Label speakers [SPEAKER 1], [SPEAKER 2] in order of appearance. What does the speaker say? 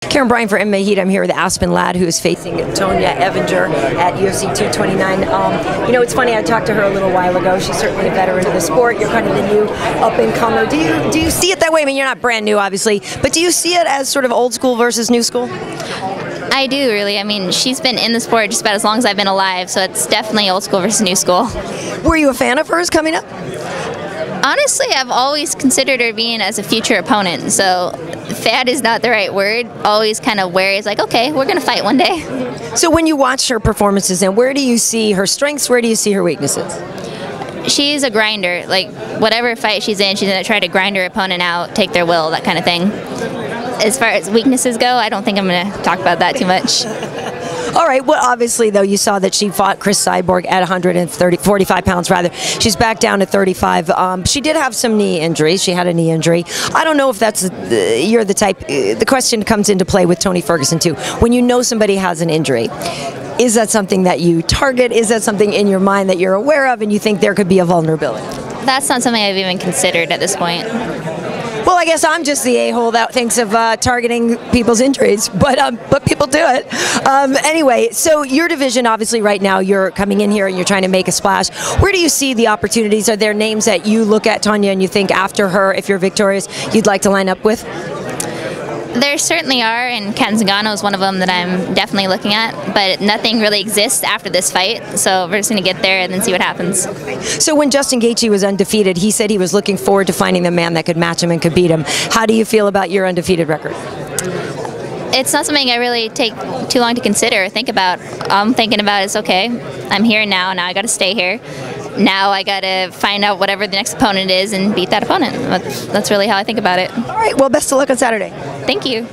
[SPEAKER 1] Karyn Bryant for MMA H.E.A.T. I'm here with Aspen Ladd, who is facing Tonya Evinger at UFC 229. You know, it's funny, I talked to her a little while ago. She's certainly a veteran of the sport. You're kind of the new up-and-comer. Do you see it that way? I mean, you're not brand new, obviously, but do you see it as sort of old school versus new school?
[SPEAKER 2] I do, really. I mean, she's been in the sport just about as long as I've been alive, so it's definitely old school versus new school.
[SPEAKER 1] Were you a fan of hers coming up?
[SPEAKER 2] Honestly, I've always considered her being as a future opponent, so fan is not the right word. Always kind of wary. It's like, okay, we're going to fight one day.
[SPEAKER 1] So when you watch her performances, and where do you see her strengths, where do you see her weaknesses?
[SPEAKER 2] She's a grinder. Like, whatever fight she's going to try to grind her opponent out, take their will, that kind of thing. As far as weaknesses go, I don't think I'm going to talk about that too much.
[SPEAKER 1] All right. Well, obviously, though, you saw that she fought Cris Cyborg at 45 pounds, rather. She's back down to 35. She did have some knee injuries. She had a knee injury. I don't know if that's you're the type. The question comes into play with Tony Ferguson, too. When you know somebody has an injury, is that something that you target? Is that something in your mind that you're aware of and you think there could be a vulnerability? That's
[SPEAKER 2] not something I've even considered at this point.
[SPEAKER 1] Well, I guess I'm just the a-hole that thinks of targeting people's injuries, but people do it. Anyway, so your division, obviously, right now, you're coming in here and you're trying to make a splash. Where do you see the opportunities? Are there names that you look at, Tonya, and you think after her, if you're victorious, you'd like to line up with?
[SPEAKER 2] There certainly are, and Ken Zagano is one of them that I'm definitely looking at, but nothing really exists after this fight, so we're just going to get there and then see what happens.
[SPEAKER 1] So when Justin Gaethje was undefeated, he said he was looking forward to finding the man that could match him and could beat him. How do you feel about your undefeated record?
[SPEAKER 2] It's not something I really take too long to consider or think about. All I'm thinking about is, okay, I'm here now I got to stay here. Now I got to find out whatever the next opponent is and beat that opponent. That's really how I think about it.
[SPEAKER 1] All right, well, best of luck on Saturday.
[SPEAKER 2] Thank you.